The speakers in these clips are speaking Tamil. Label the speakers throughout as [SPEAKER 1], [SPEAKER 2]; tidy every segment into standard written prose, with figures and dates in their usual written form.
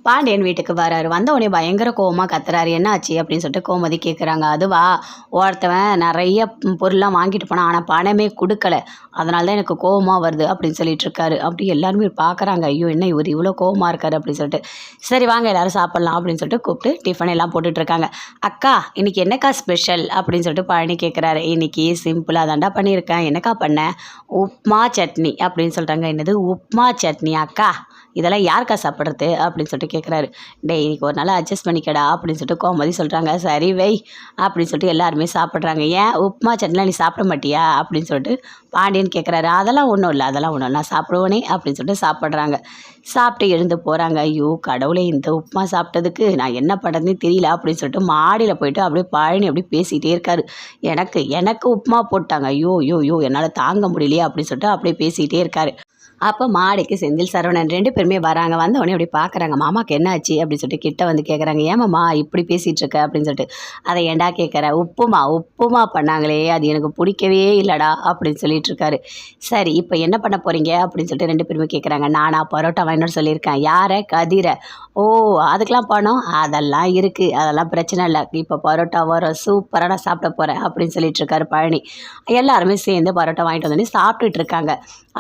[SPEAKER 1] பாண்டியன் வீட்டுக்கு வராரு. வந்த உடனே பயங்கர கோவமா கத்துறாரு. "என்ன ஆச்சு?" அப்படின்னு சொல்லிட்டு கோமதி கேட்குறாங்க. "அதுவா, ஒருத்தவன் நெறைய பொருள்லாம் வாங்கிட்டு போனான். ஆனா பணமே குடுக்கல. அதனால தான் எனக்கு கோவமா வருது." அப்படின்னு சொல்லிட்டு இருக்காரு. அப்படி எல்லாருமே பார்க்குறாங்க. ஐயோ! என்ன இவரு இவ்வளோ கோவமா இருக்காரு அப்படின்னு சொல்லிட்டு. "சரி வாங்க எல்லாரும் சாப்பிடலாம்." அப்படின்னு சொல்லிட்டு கூப்பிட்டு டிஃபன் எல்லாம் போட்டுட்டு இருக்காங்க. "அக்கா, இன்னைக்கு என்னக்கா ஸ்பெஷல்?" அப்படின்னு சொல்லிட்டு பழனி கேட்குறாரு. "இன்னைக்கு சிம்பிளா தான்டா பண்ணியிருக்கேன்." "என்னக்கா பண்ண?" "உப்மா சட்னி." அப்படின்னு சொல்றாங்க. "என்னது உப்மா சட்னியா அக்கா? இதெல்லாம் யாருக்கா சாப்பிட்றது?" அப்படின்னு சொல்லிட்டு கேட்குறாரு. "டேய் இன்னைக்கு ஒரு நாள் அட்ஜஸ்ட் பண்ணிக்கடா." அப்படின்னு சொல்லிட்டு கோமதி சொல்கிறாங்க. "சரி வை." அப்படின்னு சொல்லிட்டு எல்லாருமே சாப்பிட்றாங்க. "ஏன் உப்புமா சட்னிலாம் நீ சாப்பிட மாட்டியா?" அப்படின்னு சொல்லிட்டு பாண்டியன் கேட்குறாரு. "அதெல்லாம் ஒன்றும் இல்லை, அதெல்லாம் ஒன்றும் நான் சாப்பிடுவேனே." அப்படின்னு சொல்லிட்டு சாப்பிட்றாங்க. சாப்பிட்டு எழுந்து போகிறாங்க. ஐயோ கடவுளே, இந்த உப்புமா சாப்பிட்டதுக்கு நான் என்ன பண்ணுறதுன்னு தெரியல அப்படின்னு சொல்லிட்டு மாடியில் போயிட்டு அப்படியே பழனி அப்படியே பேசிகிட்டே இருக்காரு. எனக்கு எனக்கு உப்புமா போட்டாங்க. ஐயோ ஐயோ ஐயோ என்னால் தாங்க முடியலையே அப்படின்னு சொல்லிட்டு அப்படியே பேசிகிட்டே இருக்காரு. அப்போ மாடிக்கு செந்தில் சரவணன் 2 பேருமே வராங்க. வந்த உடனே அப்படி பார்க்குறாங்க. "மாமாக்கு என்ன ஆச்சு?" அப்படின்னு சொல்லிட்டு கிட்ட வந்து கேட்குறாங்க. "ஏன் மாமா இப்படி பேசிகிட்டு இருக்க?" அப்படின்னு சொல்லிட்டு. "அதை ஏன்டா கேட்குற? உப்புமா பண்ணாங்களே, அது எனக்கு பிடிக்கவே இல்லைடா." அப்படின்னு சொல்லிட்டு இருக்காரு. "சரி இப்போ என்ன பண்ண போகிறீங்க?" அப்படின்னு சொல்லிட்டு 2 பேருமே கேட்குறாங்க. "நானா பரோட்டா வாங்கிட்டு வர சொல்லியிருக்கேன்." "யாரை?" "கதிர." "ஓ, அதுக்கெலாம் பணம்?" "அதெல்லாம் இருக்குது, அதெல்லாம் பிரச்சனை இல்லை. இப்போ பரோட்டா வரும், சூப்பராக நான் சாப்பிட போகிறேன்." அப்படின்னு சொல்லிட்டு இருக்காரு பழனி. எல்லாருமே சேர்ந்து பரோட்டா வாங்கிட்டு வந்தோடனே சாப்பிட்டுட்டு இருக்காங்க.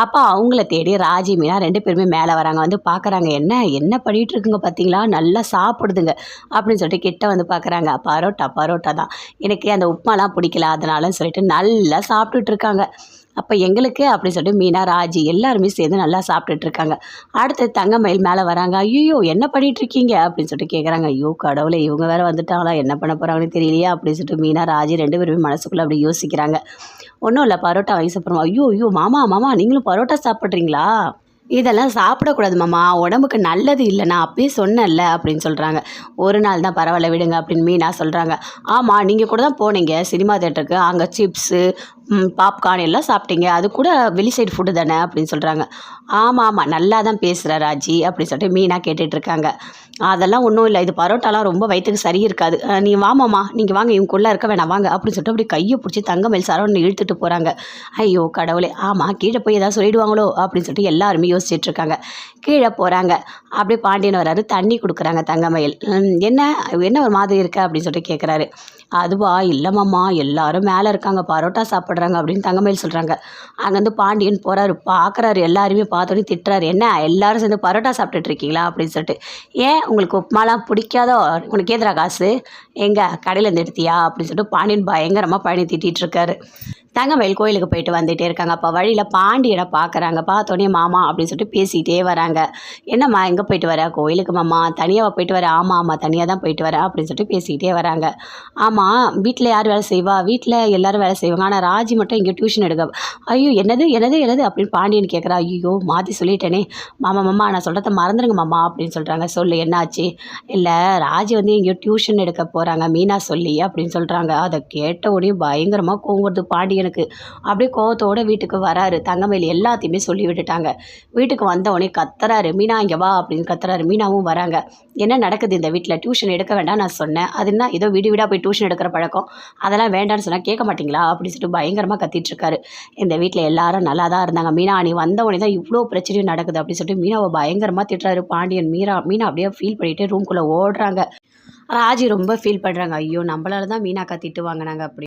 [SPEAKER 1] அப்போ அவங்கள தேடி ராஜி, மீனா 2 பேருமே மேலே வராங்க. வந்து பார்க்குறாங்க. "என்ன என்ன பண்ணிகிட்டு இருக்குங்க பார்த்தீங்களா? நல்லா சாப்பிடுதுங்க." அப்படின்னு சொல்லிட்டு கிட்ட வந்து பார்க்குறாங்க. பரோட்டா தான். "எனக்கு அந்த உப்புமாலாம் பிடிக்கல, அதனாலன்னு சொல்லிட்டு நல்லா சாப்பிட்டுட்டு இருக்காங்க." அப்போ எங்களுக்கு அப்படின்னு சொல்லிட்டு மீனா, ராஜி எல்லாருமே சேர்ந்து நல்லா சாப்பிட்டுட்டு இருக்காங்க. அடுத்து தங்கமயில் மேலே வராங்க. "ஐயோ என்ன பண்ணிகிட்ருக்கீங்க?" அப்படின்னு சொல்லிட்டு கேட்குறாங்க. ஐயோ கடவுளே, இவங்க வேறு வந்துட்டாங்களா, என்ன பண்ண போகிறாங்கன்னு தெரியலையா அப்படின்னு சொல்லிட்டு மீனா, ராஜி 2 பேருமே மனசுக்குள்ளே அப்படி யோசிக்கிறாங்க. "ஒன்றும் இல்லை, பரோட்டா வாங்கி சாப்பிட்றோம்." "ஐயோ ஐயோ மாமா நீங்களும் பரோட்டா சாப்பிட்றீங்களா? இதெல்லாம் சாப்பிடக்கூடாது மாமா, உடம்புக்கு நல்லது இல்லை, நான் அப்பயே சொன்னேன்ல." அப்படின்னு சொல்கிறாங்க. "ஒரு நாள் தான், பரவாயில்ல விடுங்க." அப்படின்னு மீனா சொல்கிறாங்க. "ஆமாம், நீங்கள் கூட தான் போனீங்க சினிமா தேட்டருக்கு, அங்கே சிப்ஸு பாப்கார்ன் எல்லாம் சாப்பிட்டீங்க, அது கூட வெளி சைடு ஃபுட்டு தானே." அப்படின்னு சொல்கிறாங்க. ஆமாம் நல்லா தான் பேசுகிற ராஜி." அப்படின்னு சொல்லிட்டு மீனா கேட்டுட்ருக்காங்க. "அதெல்லாம் ஒன்றும் இல்லை, இது பரோட்டாலாம் ரொம்ப வயிற்றுக்கு சரி இருக்காது. நீ வாமாம்மா, நீங்கள் வாங்க, இவங்கக்குள்ளே இருக்க வேணாம் வாங்க." அப்படின்னு சொல்லிட்டு அப்படி கையை பிடிச்சி தங்கமயில் சரவணன் இழுத்துட்டு போகிறாங்க. ஐயோ கடவுளே, ஆமாம் கீழே போய் ஏதாவது சொல்லிடுவாங்களோ அப்படின்னு சொல்லிட்டு எல்லாருமே யோசிச்சுட்ருக்காங்க. கீழே போகிறாங்க. அப்படியே பாண்டியன் வராரு. தண்ணி கொடுக்குறாங்க தங்கமயில். என்ன என்ன ஒரு மாதிரி இருக்க?" அப்படின்னு சொல்லிட்டு கேட்குறாரு. "அதுவா, இல்லைம்மாம்மா, எல்லாரும் மேலே இருக்காங்க, பரோட்டா சாப்பிட்றாங்க." அப்படின்னு தங்கமயில் சொல்கிறாங்க. அங்கேருந்து பாண்டியன் போகிறாரு. பார்க்குறாரு, எல்லாருமே பார்த்தோன்னே திட்டுறாரு. "என்ன எல்லாரும் சேர்ந்து பரோட்டா சாப்பிட்டுட்டு இருக்கீங்களா?" அப்படின்னு சொல்லிட்டு. "ஏன் உங்களுக்கு உப்புமாலாம் பிடிக்காதோ? உனக்கு ஏதுடா காசு? எங்க கடையிலேருந்து எடுத்தியா?" அப்படின்னு சொல்லிட்டு பாண்டியன் பயங்கரமாக பழனி திட்டிகிட்டு இருக்காரு. தங்கமயில் கோயிலுக்கு போயிட்டு வந்துகிட்டே இருக்காங்க. அப்போ வழியில் பாண்டியனை பார்க்குறாங்க. பார்த்தோன்னே மாமா அப்படின்னு சொல்லிட்டு பேசிகிட்டே வராங்க. "என்னம்மா எங்கே போயிட்டு வர?" "கோயிலுக்கு மாமா." "தனியாக போயிட்டு வர?" ஆமாம் தனியாக தான் போயிட்டு வரேன்." அப்படின்னு சொல்லிட்டு பேசிக்கிட்டே வராங்க. "ஆமாம் வீட்டில் யார் வேலை செய்வா?" "வீட்டில் எல்லோரும் வேலை செய்வாங்க, ஆனால் ராஜி மட்டும் இங்கே டியூஷன் எடுக்க." "ஐயோ என்னது என்னது என்னது?" அப்படின்னு பாண்டியன் கேட்குறா. ஐயோ மாற்றி சொல்லிட்டேனே. மாமா நான் சொல்கிறத மறந்துடுங்க மாமா." அப்படின்னு சொல்கிறாங்க. "சொல்லு என்னாச்சு?" "இல்லை, ராஜி வந்து எங்கேயோ டியூஷன் எடுக்க போகிறாங்க, மீனா சொல்லி." அப்படின்னு சொல்கிறாங்க. அதை கேட்ட உடனே பயங்கரமாக கோவம் வருது பாண்டியனுக்கு. அப்படியே கோவத்தோட வீட்டுக்கு வராரு. தங்கமயில் எல்லாத்தையுமே சொல்லி விட்டுட்டாங்க. வீட்டுக்கு வந்த உடனே கத்துறாரு. "மீனா இங்கே வா." அப்படின்னு கத்துறாரு. மீனாவும் வராங்க. "என்ன நடக்குது இந்த வீட்டில்? டியூஷன் எடுக்க வேண்டாம் நான் சொன்னேன், அது என்ன ஏதோ வீடு வீடாக போய் டியூஷன் எடுக்கிற பழக்கம், அதெல்லாம் வேண்டான்னு சொன்னால் கேட்க மாட்டிங்களா?" அப்படின்னு சொல்லிட்டு பயங்கரமாக கத்திட்டு இருக்காரு. இந்த வீட்டில் எல்லாரும் நல்லா தான் இருந்தாங்க, மீனா நீ வந்த உடனே தான் இவ்வளோ பிரச்சனையும் நடக்குது அப்படின்னு சொல்லிட்டு மீனாவை பயங்கரமாக திட்டுறாரு பாண்டியன். மீனா அப்படியே ஃபீல் பண்ணிட்டு ரூம்குள்ளே ஓடுறாங்க. ராஜி ரொம்ப ஃபீல் பண்ணுறாங்க. ஐயோ நம்மளால தான் மீனாக்கா திட்டு வாங்கினாங்க அப்படி